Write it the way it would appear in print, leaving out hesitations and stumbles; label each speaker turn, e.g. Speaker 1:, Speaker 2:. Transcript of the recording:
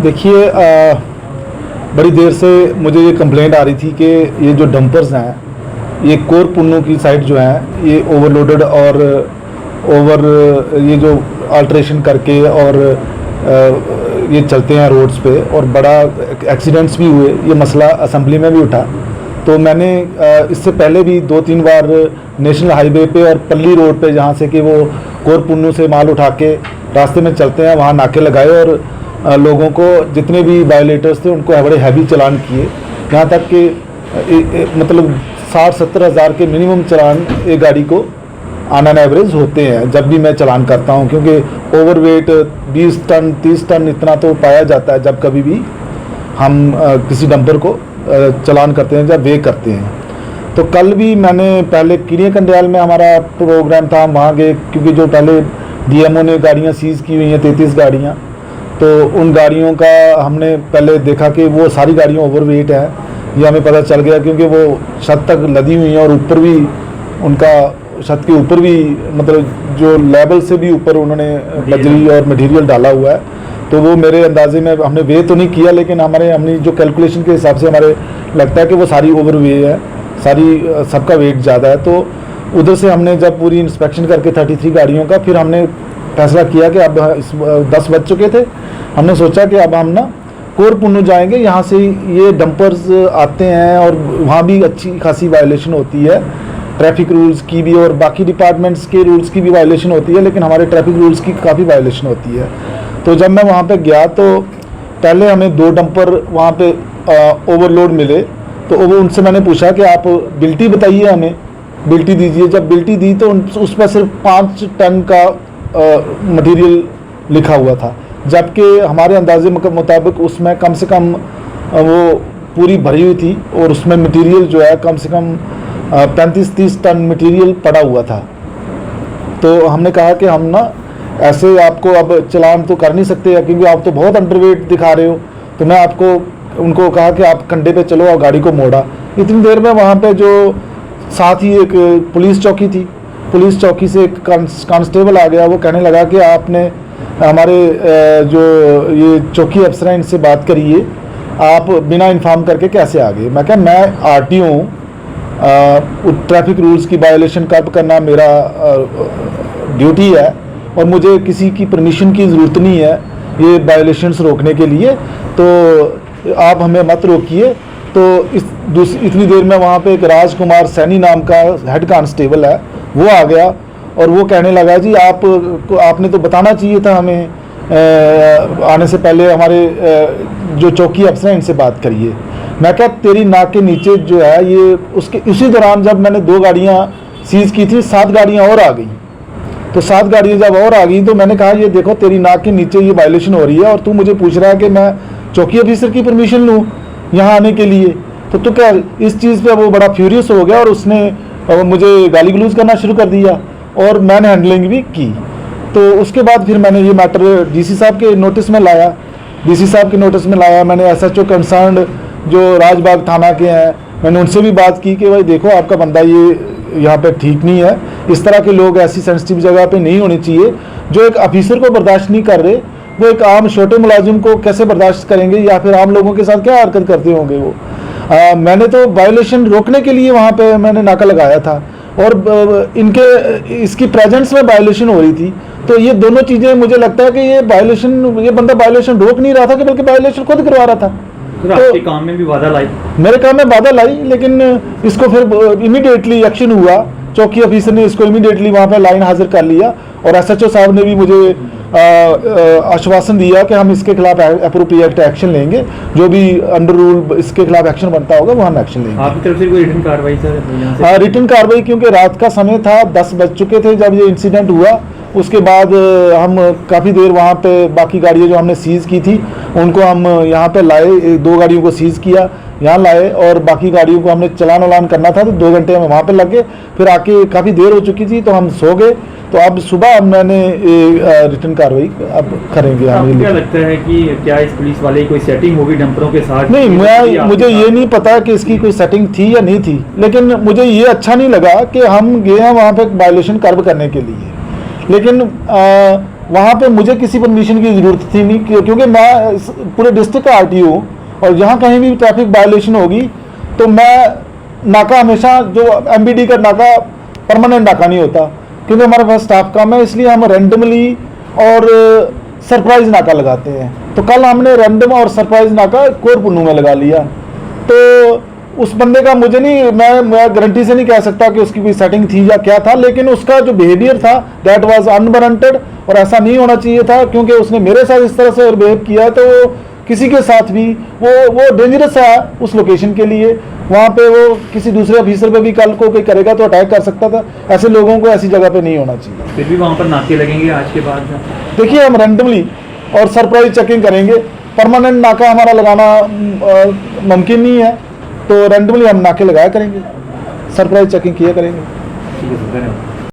Speaker 1: देखिए, बड़ी देर से मुझे ये कंप्लेंट आ रही थी कि ये जो डंपर्स हैं, ये कोर पुन्नू की साइड जो है ये ओवरलोडेड और ये जो अल्ट्रेशन करके और ये चलते हैं रोड्स पे और बड़ा एक्सीडेंट्स भी हुए। ये मसला असेंबली में भी उठा। तो मैंने इससे पहले भी 2-3 बार नेशनल हाईवे पे और पल्ली रोड पे, जहाँ से कि वो कोर पुन्नू से माल उठा के रास्ते में चलते हैं, वहाँ नाके लगाए और लोगों को, जितने भी वायोलेटर्स थे उनको बड़े हैवी चालान किए। यहाँ तक कि मतलब 60-70 हज़ार के मिनिमम चालान एक गाड़ी को ऑन एन एवरेज होते हैं जब भी मैं चालान करता हूँ, क्योंकि ओवरवेट 20 टन 30 टन इतना तो पाया जाता है जब कभी भी हम किसी डंपर को चालान करते हैं, जब वे करते हैं। तो कल भी मैंने पहले किरिया कंडियाल में हमारा प्रोग्राम था, हम वहाँ गए, क्योंकि जो पहले डीएमओ ने गाड़ियाँ सीज़ की हुई हैं 33 गाड़ियाँ, तो उन गाड़ियों का हमने पहले देखा कि वो सारी गाड़ियाँ ओवरवेट हैं। ये हमें पता चल गया क्योंकि वो छत तक लदी हुई हैं और ऊपर भी उनका, छत के ऊपर भी मतलब जो लेवल से भी ऊपर उन्होंने बजरी और मटेरियल डाला हुआ है। तो वो मेरे अंदाजे में, हमने वे तो नहीं किया, लेकिन हमने जो कैलकुलेशन के हिसाब से हमारे लगता है कि वो सारी ओवर वे है, सारी सबका वेट ज़्यादा है। तो उधर से हमने जब पूरी इंस्पेक्शन करके 33 गाड़ियों का, फिर हमने फैसला किया कि अब 10 बज चुके थे, हमने सोचा कि अब हम ना कोर पुन्नू जाएंगे। यहाँ से ये डंपर्स आते हैं और वहाँ भी अच्छी खासी वायलेशन होती है, ट्रैफिक रूल्स की भी और बाकी डिपार्टमेंट्स के रूल्स की भी वायलेशन होती है, लेकिन हमारे ट्रैफिक रूल्स की काफ़ी वायलेशन होती है। तो जब मैं वहाँ पे गया तो पहले हमें 2 डंपर वहाँ पे ओवरलोड मिले। तो वो उनसे मैंने पूछा कि आप बिल्टी बताइए, हमें बिल्टी दीजिए। जब बिल्टी दी तो उस पर सिर्फ 5 टन का मटेरियल लिखा हुआ था, जबकि हमारे अंदाजे मुताबिक उसमें कम से कम वो पूरी भरी हुई थी और उसमें मटेरियल जो है कम से कम 35-30 टन मटेरियल पड़ा हुआ था। तो हमने कहा कि हम ना ऐसे आपको अब चालान तो कर नहीं सकते, क्योंकि आप तो बहुत अंडरवेट दिखा रहे हो। तो मैं उनको कहा कि आप कंधे पे चलो और गाड़ी को मोड़ा। इतनी देर में वहाँ पे जो साथ ही एक पुलिस चौकी थी, पुलिस चौकी से एक कांस्टेबल आ गया। वो कहने लगा कि आपने हमारे जो ये चौकी अफसर हैं इनसे बात करिए, आप बिना इन्फॉर्म करके कैसे आ गए। मैं क्या, मैं आरटीओ हूँ, ट्रैफिक रूल्स की वायलेशन कब करना मेरा ड्यूटी है और मुझे किसी की परमिशन की ज़रूरत नहीं है ये वायलेशंस रोकने के लिए, तो आप हमें मत रोकिए। तो इतनी देर में वहाँ पे एक राजकुमार सैनी नाम का हेड कांस्टेबल है, वो आ गया और वो कहने लगा, जी आपने तो बताना चाहिए था हमें, आने से पहले हमारे जो चौकी अफसर हैं इनसे बात करिए। मैं क्या, तेरी नाक के नीचे जो है ये उसी दौरान जब मैंने 2 गाड़ियाँ सीज़ की थी, 7 गाड़ियाँ और आ गई। तो 7 गाड़ियाँ जब और आ गई तो मैंने कहा, ये देखो तेरी नाक के नीचे ये वायलेशन हो रही है और तू मुझे पूछ रहा है कि मैं चौकी ऑफिसर की परमिशन लूँ यहाँ आने के लिए। तो क्या, इस चीज़ पे वो बड़ा फ्यूरियस हो गया और उसने मुझे गाली गलौज करना शुरू कर दिया और मैंने हैंडलिंग भी की। तो उसके बाद फिर मैंने ये मैटर डीसी साहब के नोटिस में लाया। डीसी साहब के नोटिस में लाया, मैंने एसएचओ कंसर्न जो राजबाग थाना के हैं, मैंने उनसे भी बात की कि भाई देखो आपका बंदा ये यहाँ पे ठीक नहीं है, इस तरह के लोग ऐसी सेंसिटिव जगह पे नहीं होने चाहिए। जो एक ऑफिसर को बर्दाश्त नहीं कर रहे, वो एक आम छोटे मुलाजिम को कैसे बर्दाश्त करेंगे, या फिर आम लोगों के साथ क्या हरकत करते होंगे वो। मैंने तो वायलेशन रोकने के लिए वहाँ पे मैंने नाका लगाया था और इसकी प्रेजेंस में वायलेशन हो रही थी। तो ये दोनों चीज़ें, मुझे लगता है कि ये बंदा वायलेशन रोक नहीं रहा था कि बल्कि वायलेशन खुद करवा रहा था।
Speaker 2: तो आपके काम में भी बाधा लाई?
Speaker 1: मेरे काम में बाधा लाई, लेकिन इसको फिर इमीडिएटली एक्शन हुआ। चौकी ऑफिसर ने इसको इमीडिएटली वहाँ पे लाइन हाजिर कर लिया और एसएचओ साहब ने भी मुझे आश्वासन दिया कि हम इसके खिलाफ एप्रोप्रिएट एक्शन लेंगे, जो भी अंडर रूल इसके खिलाफ एक्शन बनता होगा वो हम एक्शन लेंगे।
Speaker 2: आपकी तरफ से कोई रिटर्न कार्रवाई सर?
Speaker 1: हाँ, रिटर्न कार्रवाई, क्योंकि रात का समय था, 10 बज चुके थे जब ये इंसिडेंट हुआ। उसके बाद हम काफ़ी देर वहाँ पे बाकी गाड़ियाँ जो हमने सीज़ की थी उनको हम यहाँ पे लाए, 2 गाड़ियों को सीज़ किया, यहाँ लाए और बाकी गाड़ियों को हमने चलान वलान करना था तो 2 घंटे हमें वहाँ पे लग गए। फिर आके काफ़ी देर हो चुकी थी तो हम सो गए। तो अब सुबह मैंने रिटर्न कार्रवाई अब करेंगे।
Speaker 2: आपको क्या लगता है कि क्या इस पुलिस वाले की कोई सेटिंग होगी डंपरों के साथ?
Speaker 1: नहीं, मुझे ये नहीं पता कि इसकी कोई सेटिंग थी या नहीं थी, लेकिन मुझे ये अच्छा नहीं लगा कि हम गए हैं वहाँ पे वायलेशन कर्ब करने के लिए, लेकिन वहाँ पे मुझे किसी परमिशन की ज़रूरत थी नहीं, क्योंकि मैं पूरे डिस्ट्रिक्ट का आरटीओ हूँ और जहाँ कहीं भी ट्रैफिक वायलेशन होगी तो मैं नाका हमेशा जो एमबीडी का नाका परमानेंट नाका नहीं होता, क्योंकि हमारे पास स्टाफ कम है, इसलिए हम रैंडमली और सरप्राइज नाका लगाते हैं। तो कल हमने रैंडम और सरप्राइज नाका कोर पुन्नू में लगा लिया। तो उस बंदे का मुझे नहीं, मैं गारंटी से नहीं कह सकता कि उसकी कोई सेटिंग थी या क्या था, लेकिन उसका जो बिहेवियर था दैट वाज अनवारंटेड और ऐसा नहीं होना चाहिए था, क्योंकि उसने मेरे साथ इस तरह से बिहेव किया तो किसी के साथ भी वो डेंजरस है उस लोकेशन के लिए। वहाँ पे वो किसी दूसरे ऑफिसर पे भी कल को कोई करेगा तो अटैक कर सकता था। ऐसे लोगों को ऐसी जगह पे नहीं होना चाहिए।
Speaker 2: फिर भी वहाँ पर नाके लगेंगे आज के बाद?
Speaker 1: देखिए, हम रैंडमली और सरप्राइज चेकिंग करेंगे, परमानेंट नाका हमारा लगाना मुमकिन नहीं है, तो रैंडमली हम नाके लगाया करेंगे, सरप्राइज चेकिंग किया करेंगे।
Speaker 2: ठीक है, धन्यवाद।